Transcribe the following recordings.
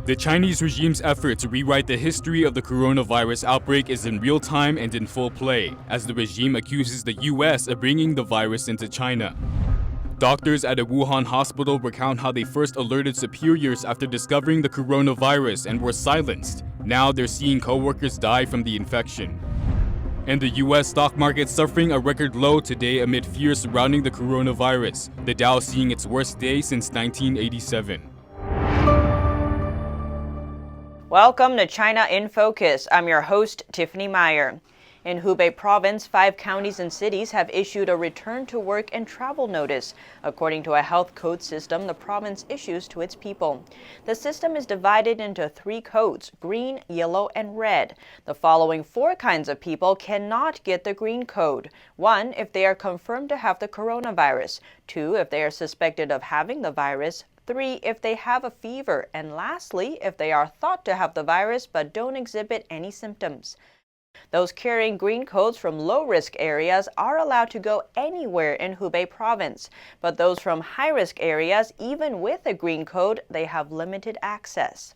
The Chinese regime's effort to rewrite the history of the coronavirus outbreak is in real time and in full play, as the regime accuses the US of bringing the virus into China. Doctors at a Wuhan hospital recount how they first alerted superiors after discovering the coronavirus and were silenced. Now they're seeing co-workers die from the infection. And the US stock market suffering a record low today amid fears surrounding the coronavirus, the Dow seeing its worst day since 1987. Welcome to China in Focus. I'm your host, Tiffany Meyer. In Hubei province, 5 counties and cities have issued a return to work and travel notice, according to a health code system the province issues to its people. The system is divided into 3 codes: green, yellow, and red. The following 4 kinds of people cannot get the green code. 1, if they are confirmed to have the coronavirus. 2, if they are suspected of having the virus. 3, if they have a fever. And lastly, if they are thought to have the virus but don't exhibit any symptoms. Those carrying green codes from low-risk areas are allowed to go anywhere in Hubei province, but those from high-risk areas, even with a green code, they have limited access.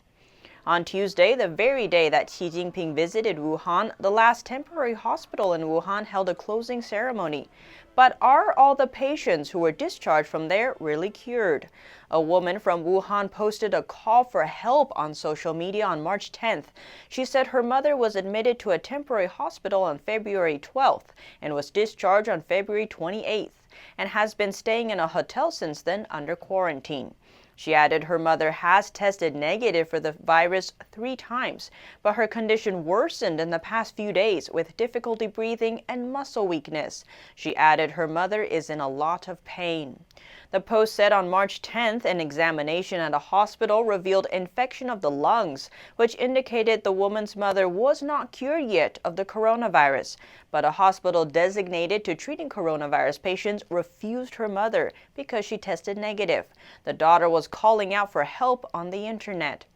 On Tuesday, the very day that Xi Jinping visited Wuhan, the last temporary hospital in Wuhan held a closing ceremony. But are all the patients who were discharged from there really cured? A woman from Wuhan posted a call for help on social media on March 10th. She said her mother was admitted to a temporary hospital on February 12th and was discharged on February 28th and has been staying in a hotel since then under quarantine. She added her mother has tested negative for the virus 3 times, but her condition worsened in the past few days with difficulty breathing and muscle weakness. She added her mother is in a lot of pain. The post said on March 10th, an examination at a hospital revealed infection of the lungs, which indicated the woman's mother was not cured yet of the coronavirus. But a hospital designated to treating coronavirus patients refused her mother because she tested negative. The daughter was calling out for help on the internet.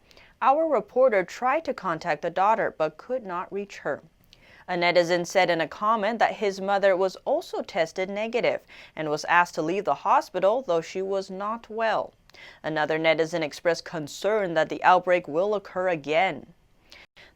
Our reporter tried to contact the daughter but could not reach her. A netizen said in a comment that his mother was also tested negative and was asked to leave the hospital, though she was not well. Another netizen expressed concern that the outbreak will occur again.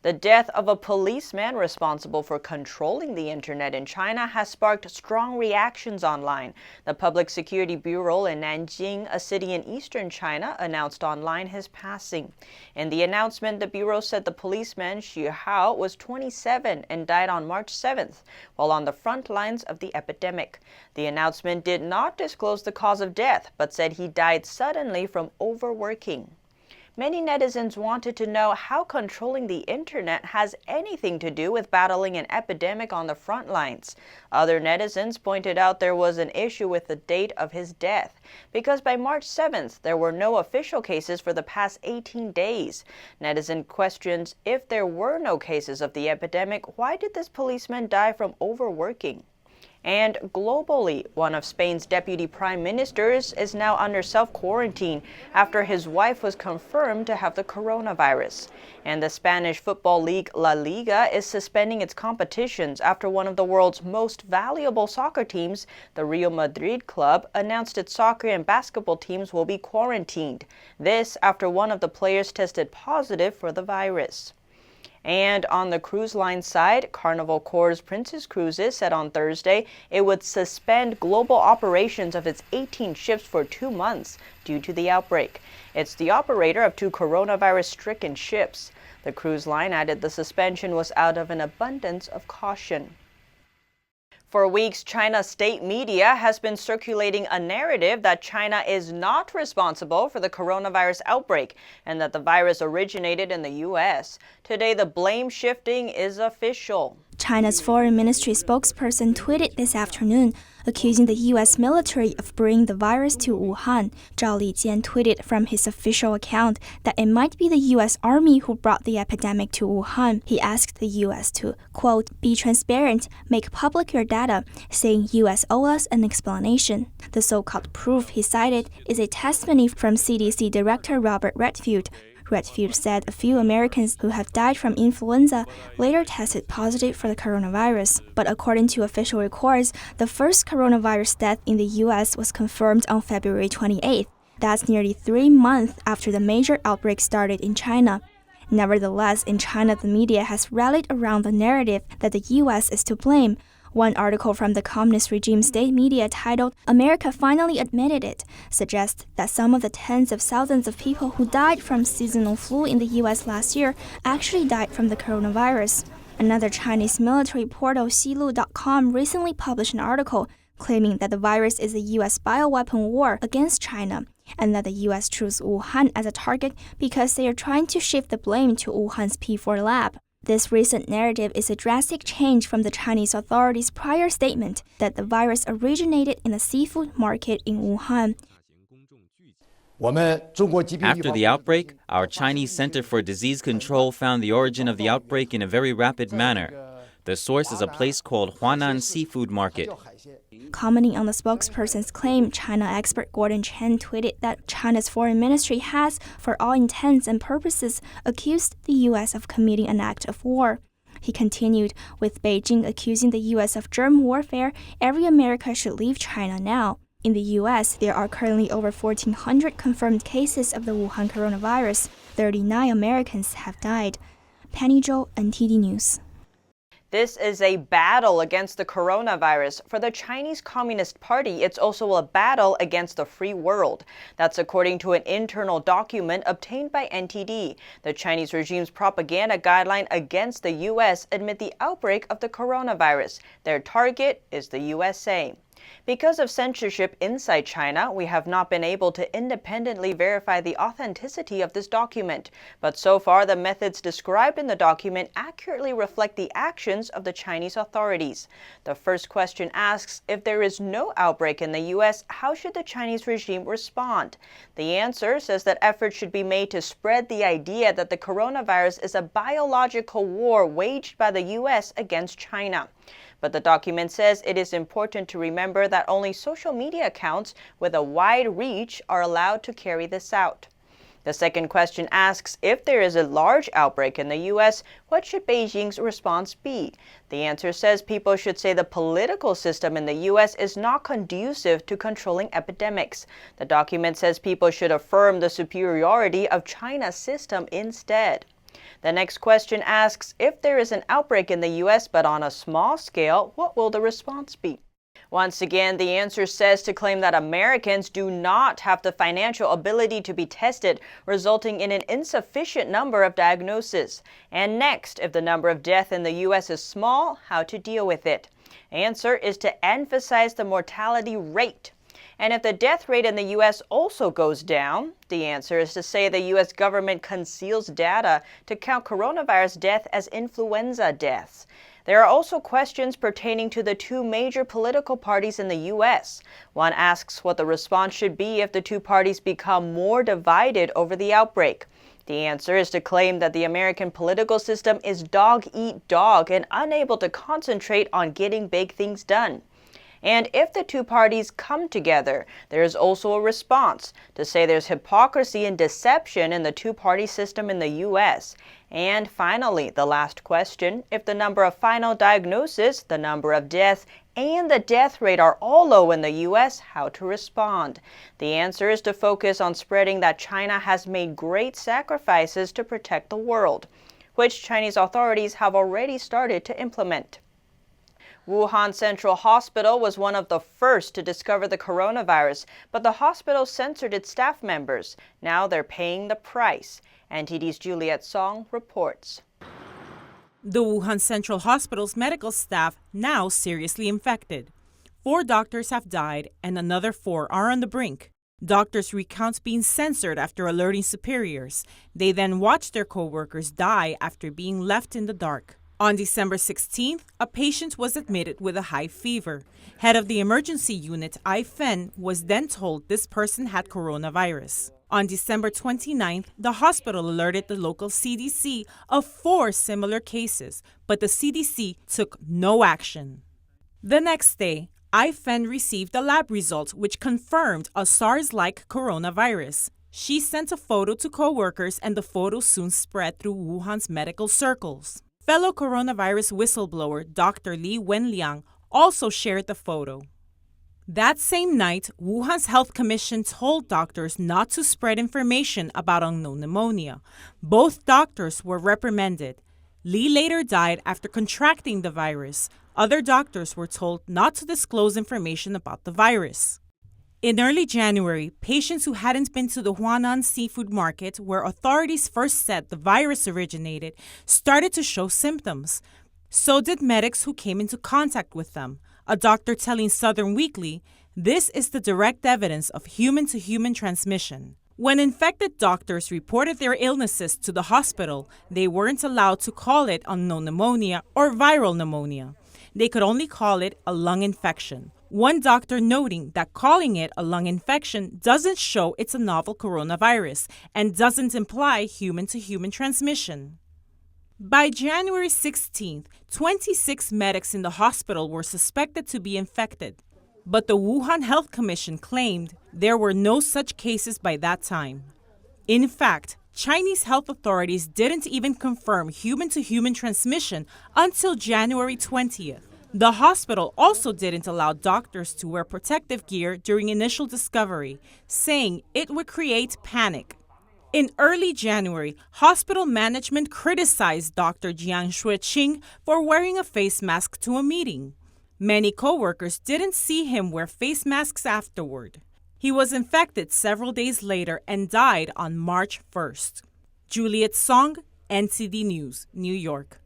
The death of a policeman responsible for controlling the internet in China has sparked strong reactions online. The Public Security Bureau in Nanjing, a city in eastern China, announced online his passing. In the announcement, the bureau said the policeman Xu Hao was 27 and died on March 7th, while on the front lines of the epidemic. The announcement did not disclose the cause of death, but said he died suddenly from overworking. Many netizens wanted to know how controlling the internet has anything to do with battling an epidemic on the front lines. Other netizens pointed out there was an issue with the date of his death, because by March 7th, there were no official cases for the past 18 days. Netizen questions, if there were no cases of the epidemic, why did this policeman die from overworking? And globally, one of Spain's deputy prime ministers is now under self-quarantine after his wife was confirmed to have the coronavirus. And the Spanish football league La Liga is suspending its competitions after one of the world's most valuable soccer teams, the Real Madrid club, announced its soccer and basketball teams will be quarantined. This after one of the players tested positive for the virus. And on the cruise line side, Carnival Corps' Princess Cruises said on Thursday it would suspend global operations of its 18 ships for 2 months due to the outbreak. It's the operator of 2 coronavirus-stricken ships. The cruise line added the suspension was out of an abundance of caution. For weeks, China's state media has been circulating a narrative that China is not responsible for the coronavirus outbreak and that the virus originated in the U.S. Today, the blame shifting is official. China's foreign ministry spokesperson tweeted this afternoon, accusing the U.S. military of bringing the virus to Wuhan. Zhao Lijian tweeted from his official account that it might be the U.S. Army who brought the epidemic to Wuhan. He asked the U.S. to, quote, be transparent, make public your data, saying U.S. owe us an explanation. The so-called proof he cited is a testimony from CDC Director Robert Redfield. Redfield said a few Americans who have died from influenza later tested positive for the coronavirus. But according to official records, the first coronavirus death in the U.S. was confirmed on February 28th. That's nearly 3 months after the major outbreak started in China. Nevertheless, in China, the media has rallied around the narrative that the U.S. is to blame. One article from the communist regime state media titled "America Finally Admitted It" suggests that some of the tens of thousands of people who died from seasonal flu in the U.S. last year actually died from the coronavirus. Another Chinese military portal, Xilu.com, recently published an article claiming that the virus is a U.S. bioweapon war against China, and that the U.S. chose Wuhan as a target because they are trying to shift the blame to Wuhan's P4 lab. This recent narrative is a drastic change from the Chinese authorities' prior statement that the virus originated in a seafood market in Wuhan. After the outbreak, our Chinese Center for Disease Control found the origin of the outbreak in a very rapid manner. The source is a place called Huanan Seafood Market. Commenting on the spokesperson's claim, China expert Gordon Chen tweeted that China's foreign ministry has, for all intents and purposes, accused the U.S. of committing an act of war. He continued, with Beijing accusing the U.S. of germ warfare, every American should leave China now. In the U.S., there are currently over 1,400 confirmed cases of the Wuhan coronavirus. 39 Americans have died. Penny Zhou, NTD News. This is a battle against the coronavirus. For the Chinese Communist Party, it's also a battle against the free world. That's according to an internal document obtained by NTD, the Chinese regime's propaganda guideline against the U.S. amid the outbreak of the coronavirus. Their target is the USA. Because of censorship inside China, we have not been able to independently verify the authenticity of this document. But so far, the methods described in the document accurately reflect the actions of the Chinese authorities. The first question asks, if there is no outbreak in the U.S., how should the Chinese regime respond? The answer says that efforts should be made to spread the idea that the coronavirus is a biological war waged by the U.S. against China. But the document says it is important to remember that only social media accounts with a wide reach are allowed to carry this out. The second question asks, if there is a large outbreak in the U.S., what should Beijing's response be? The answer says people should say the political system in the U.S. is not conducive to controlling epidemics. The document says people should affirm the superiority of China's system instead. The next question asks, if there is an outbreak in the U.S. but on a small scale, what will the response be? Once again, the answer says to claim that Americans do not have the financial ability to be tested, resulting in an insufficient number of diagnoses. And next, if the number of deaths in the U.S. is small, how to deal with it? Answer is to emphasize the mortality rate. And if the death rate in the U.S. also goes down, the answer is to say the U.S. government conceals data to count coronavirus deaths as influenza deaths. There are also questions pertaining to the two major political parties in the U.S. One asks what the response should be if the two parties become more divided over the outbreak. The answer is to claim that the American political system is dog-eat-dog and unable to concentrate on getting big things done. And if the two parties come together, there is also a response to say there's hypocrisy and deception in the two-party system in the U.S. And finally, the last question, if the number of final diagnoses, the number of deaths, and the death rate are all low in the U.S., how to respond? The answer is to focus on spreading that China has made great sacrifices to protect the world, which Chinese authorities have already started to implement. Wuhan Central Hospital was one of the first to discover the coronavirus, but the hospital censored its staff members. Now they're paying the price. NTD's Juliet Song reports. The Wuhan Central Hospital's medical staff now seriously infected. 4 doctors have died and another 4 are on the brink. Doctors recount being censored after alerting superiors. They then watch their co-workers die after being left in the dark. On December 16th, a patient was admitted with a high fever. Head of the emergency unit, Ai Fen, was then told this person had coronavirus. On December 29th, the hospital alerted the local CDC of 4 similar cases, but the CDC took no action. The next day, Ai Fen received a lab result which confirmed a SARS-like coronavirus. She sent a photo to co-workers and the photo soon spread through Wuhan's medical circles. Fellow coronavirus whistleblower Dr. Li Wenliang also shared the photo. That same night, Wuhan's health commission told doctors not to spread information about unknown pneumonia. Both doctors were reprimanded. Li later died after contracting the virus. Other doctors were told not to disclose information about the virus. In early January, patients who hadn't been to the Huanan seafood market, where authorities first said the virus originated, started to show symptoms. So did medics who came into contact with them. A doctor telling Southern Weekly, "This is the direct evidence of human-to-human transmission." When infected doctors reported their illnesses to the hospital, they weren't allowed to call it unknown pneumonia or viral pneumonia. They could only call it a lung infection. One doctor noting that calling it a lung infection doesn't show it's a novel coronavirus and doesn't imply human-to-human transmission. By January 16th, 26 medics in the hospital were suspected to be infected. But the Wuhan Health Commission claimed there were no such cases by that time. In fact, Chinese health authorities didn't even confirm human-to-human transmission until January 20th. The hospital also didn't allow doctors to wear protective gear during initial discovery, saying it would create panic. In early January, hospital management criticized Dr. Jiang Shuiqing for wearing a face mask to a meeting. Many co-workers didn't see him wear face masks afterward. He was infected several days later and died on March 1st. Juliet Song, NTD News, New York.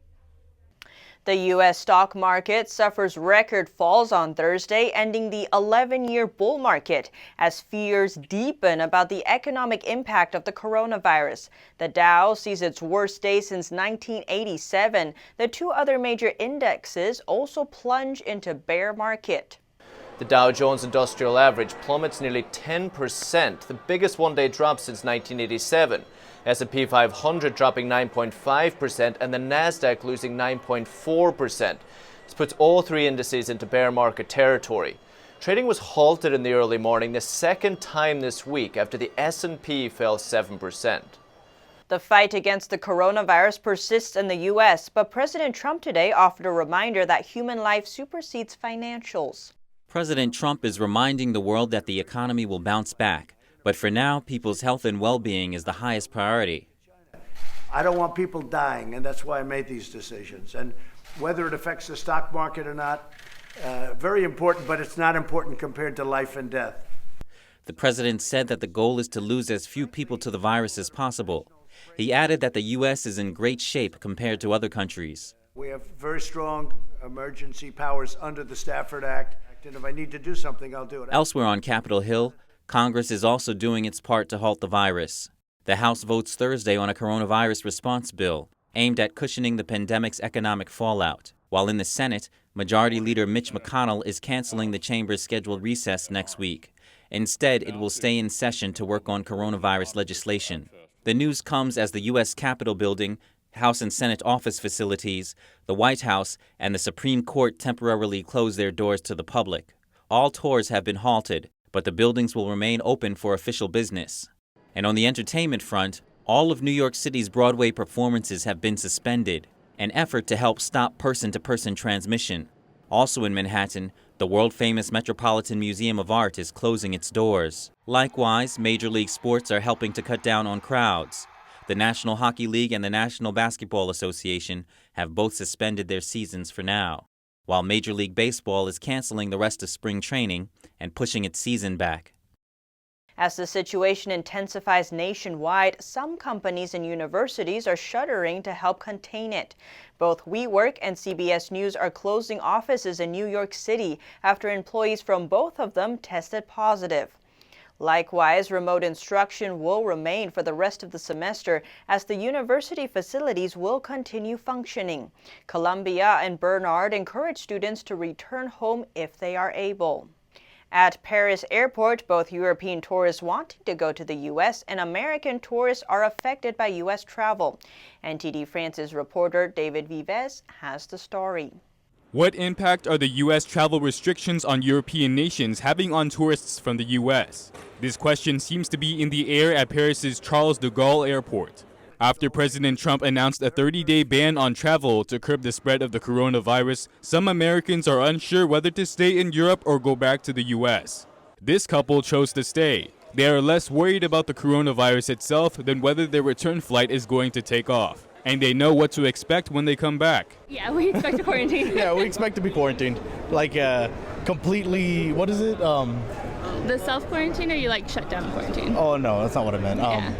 The U.S. stock market suffers record falls on Thursday, ending the 11-year bull market as fears deepen about the economic impact of the coronavirus. The Dow sees its worst day since 1987. The two other major indexes also plunge into bear market. The Dow Jones Industrial Average plummets nearly 10%, the biggest one-day drop since 1987. S&P 500 dropping 9.5% and the Nasdaq losing 9.4%. This puts all three indices into bear market territory. Trading was halted in the early morning, the second time this week after the S&P fell 7%. The fight against the coronavirus persists in the U.S., but President Trump today offered a reminder that human life supersedes financials. President Trump is reminding the world that the economy will bounce back. But for now, people's health and well-being is the highest priority. I don't want people dying, and that's why I made these decisions. And whether it affects the stock market or not, very important, but it's not important compared to life and death. The president said that the goal is to lose as few people to the virus as possible. He added that the U.S. is in great shape compared to other countries. We have very strong emergency powers under the Stafford Act, and if I need to do something, I'll do it. Elsewhere on Capitol Hill, Congress is also doing its part to halt the virus. The House votes Thursday on a coronavirus response bill aimed at cushioning the pandemic's economic fallout, while in the Senate, Majority Leader Mitch McConnell is canceling the chamber's scheduled recess next week. Instead, it will stay in session to work on coronavirus legislation. The news comes as the U.S. Capitol building, House and Senate office facilities, the White House, and the Supreme Court temporarily close their doors to the public. All tours have been halted, but the buildings will remain open for official business. And on the entertainment front, all of New York City's Broadway performances have been suspended, an effort to help stop person-to-person transmission. Also in Manhattan, the world-famous Metropolitan Museum of Art is closing its doors. Likewise, Major League Sports are helping to cut down on crowds. The National Hockey League and the National Basketball Association have both suspended their seasons for now, while Major League Baseball is canceling the rest of spring training and pushing its season back. As the situation intensifies nationwide, some companies and universities are shuttering to help contain it. Both WeWork and CBS News are closing offices in New York City after employees from both of them tested positive. Likewise, remote instruction will remain for the rest of the semester as the university facilities will continue functioning. Columbia and Bernard encourage students to return home if they are able. At Paris Airport, both European tourists wanting to go to the U.S. and American tourists are affected by U.S. travel. NTD France's reporter David Vives has the story. What impact are the U.S. travel restrictions on European nations having on tourists from the U.S.? This question seems to be in the air at Paris's Charles de Gaulle Airport. After President Trump announced a 30-day ban on travel to curb the spread of the coronavirus, some Americans are unsure whether to stay in Europe or go back to the U.S. This couple chose to stay. They are less worried about the coronavirus itself than whether their return flight is going to take off. And they know what to expect when they come back. Yeah, we expect to quarantine. Yeah, we expect to be quarantined. Like completely, what is it? The self-quarantine or you like shut down quarantine? Oh, no, that's not what I meant. Yeah.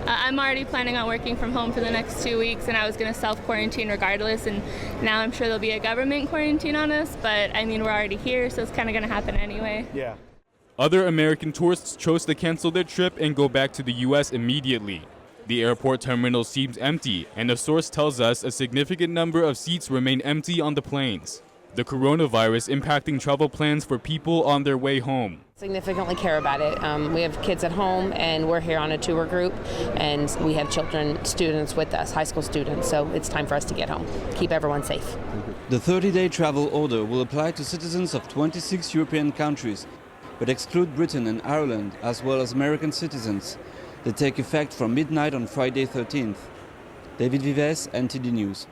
I'm already planning on working from home for the next 2 weeks, and I was going to self-quarantine regardless, and now I'm sure there'll be a government quarantine on us, but I mean, we're already here, so it's kind of going to happen anyway. Yeah. Other American tourists chose to cancel their trip and go back to the U.S. immediately. The airport terminal seems empty, and a source tells us a significant number of seats remain empty on the planes. The coronavirus impacting travel plans for people on their way home. Significantly care about it. We have kids at home, and we're here on a tour group, and we have students with us, high school students, so it's time for us to get home. Keep everyone safe. The 30-day travel order will apply to citizens of 26 European countries, but exclude Britain and Ireland, as well as American citizens. They take effect from midnight on Friday 13th. David Vives, NTD News.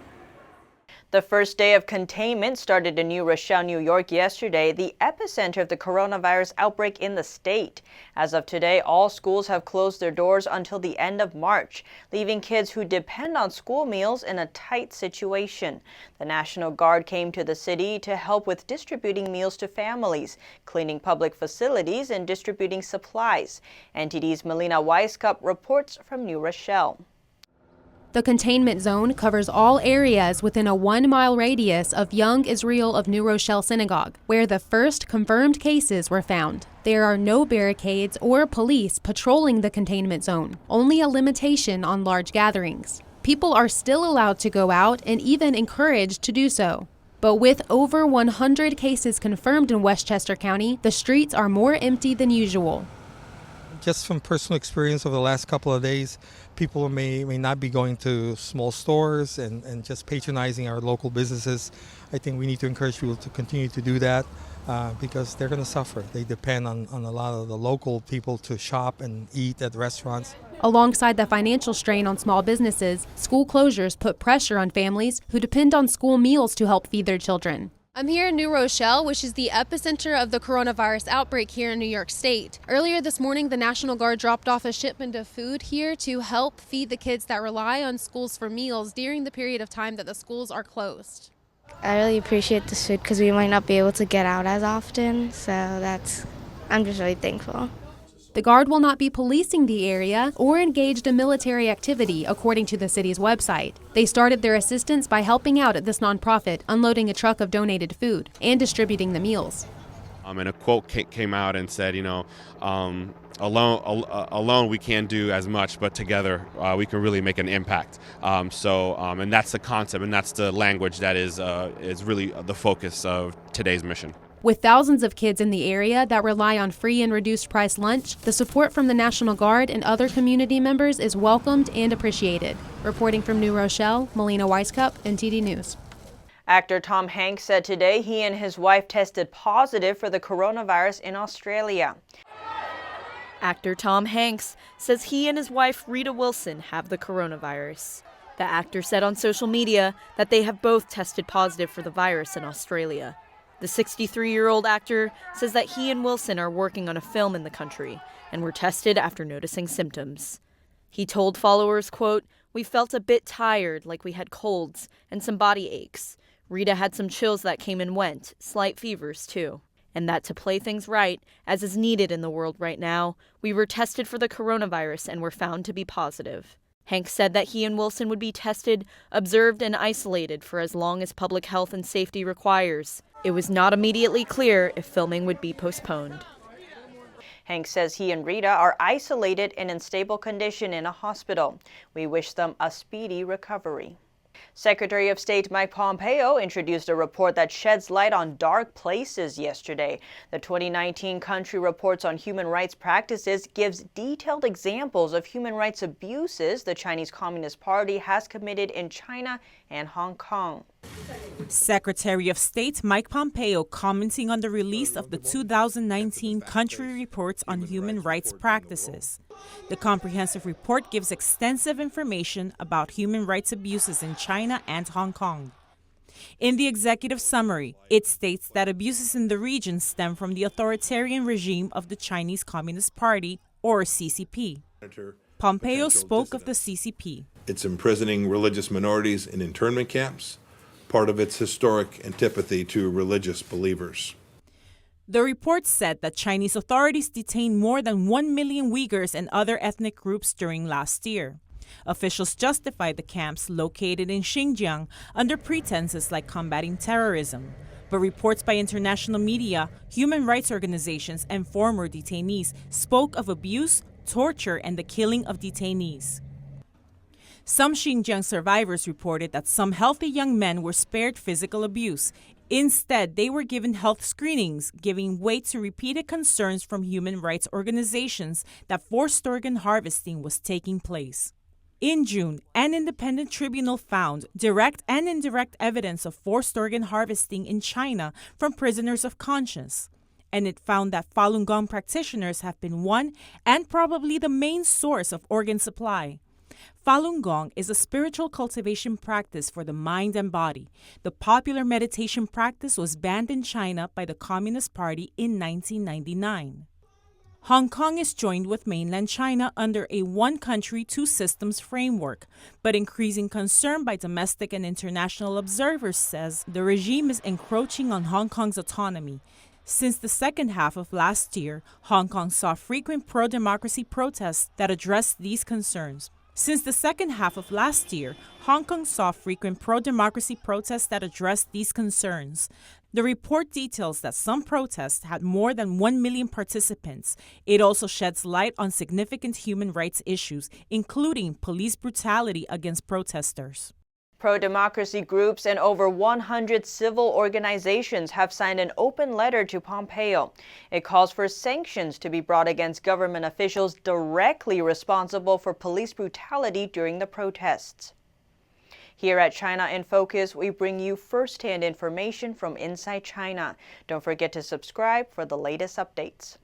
The first day of containment started in New Rochelle, New York yesterday, the epicenter of the coronavirus outbreak in the state. As of today, all schools have closed their doors until the end of March, leaving kids who depend on school meals in a tight situation. The National Guard came to the city to help with distributing meals to families, cleaning public facilities, and distributing supplies. NTD's Melina Weiskup reports from New Rochelle. The containment zone covers all areas within a 1-mile radius of Young Israel of New Rochelle Synagogue, where the first confirmed cases were found. There are no barricades or police patrolling the containment zone, only a limitation on large gatherings. People are still allowed to go out and even encouraged to do so. But with over 100 cases confirmed in Westchester County, the streets are more empty than usual. Just from personal experience over the last couple of days, people may not be going to small stores and just patronizing our local businesses. I think we need to encourage people to continue to do that because they're going to suffer. They depend on a lot of the local people to shop and eat at restaurants. Alongside the financial strain on small businesses, school closures put pressure on families who depend on school meals to help feed their children. I'm here in New Rochelle, which is the epicenter of the coronavirus outbreak here in New York State. Earlier this morning, the National Guard dropped off a shipment of food here to help feed the kids that rely on schools for meals during the period of time that the schools are closed. I really appreciate this food because we might not be able to get out as often, so I'm just really thankful. The Guard will not be policing the area or engaged in military activity, according to the city's website. They started their assistance by helping out at this nonprofit, unloading a truck of donated food and distributing the meals. And a quote came out and said, alone we can't do as much, but together we can really make an impact. And that's the concept, and that's the language that is really the focus of today's mission. With thousands of kids in the area that rely on free and reduced price lunch, the support from the National Guard and other community members is welcomed and appreciated. Reporting from New Rochelle, Melina Weiskup, NTD News. Actor Tom Hanks said today he and his wife tested positive for the coronavirus in Australia. Actor Tom Hanks says he and his wife Rita Wilson have the coronavirus. The actor said on social media that they have both tested positive for the virus in Australia. The 63-year-old actor says that he and Wilson are working on a film in the country and were tested after noticing symptoms. He told followers, quote, "We felt a bit tired, like we had colds and some body aches. Rita had some chills that came and went, slight fevers too. And that to play things right, as is needed in the world right now, we were tested for the coronavirus and were found to be positive." Hanks said that he and Wilson would be tested, observed, and isolated for as long as public health and safety requires. It was not immediately clear if filming would be postponed. Hanks says he and Rita are isolated and in stable condition in a hospital. We wish them a speedy recovery. Secretary of State Mike Pompeo introduced a report that sheds light on dark places yesterday. The 2019 Country Reports on Human Rights Practices gives detailed examples of human rights abuses the Chinese Communist Party has committed in China and Hong Kong. Secretary of State Mike Pompeo commenting on the release of the 2019 country reports on human rights practices. The comprehensive report gives extensive information about human rights abuses in China and Hong Kong. In the executive summary, it states that abuses in the region stem from the authoritarian regime of the Chinese Communist Party, or CCP. Pompeo spoke of the CCP. It's imprisoning religious minorities in internment camps, part of its historic antipathy to religious believers. The report said that Chinese authorities detained more than 1 million Uyghurs and other ethnic groups during last year. Officials justified the camps located in Xinjiang under pretenses like combating terrorism. But reports by international media, human rights organizations, and former detainees spoke of abuse, torture, and the killing of detainees. Some Xinjiang survivors reported that some healthy young men were spared physical abuse. Instead, they were given health screenings, giving weight to repeated concerns from human rights organizations that forced organ harvesting was taking place. In June, an independent tribunal found direct and indirect evidence of forced organ harvesting in China from prisoners of conscience. And it found that Falun Gong practitioners have been one and probably the main source of organ supply. Falun Gong is a spiritual cultivation practice for the mind and body. The popular meditation practice was banned in China by the Communist Party in 1999. Hong Kong is joined with mainland China under a one country, two systems framework, but increasing concern by domestic and international observers says the regime is encroaching on Hong Kong's autonomy. Since the second half of last year, Hong Kong saw frequent pro-democracy protests that addressed these concerns. The report details that some protests had more than 1 million participants. It also sheds light on significant human rights issues, including police brutality against protesters. Pro-democracy groups and over 100 civil organizations have signed an open letter to Pompeo. It calls for sanctions to be brought against government officials directly responsible for police brutality during the protests. Here at China in Focus, we bring you first-hand information from inside China. Don't forget to subscribe for the latest updates.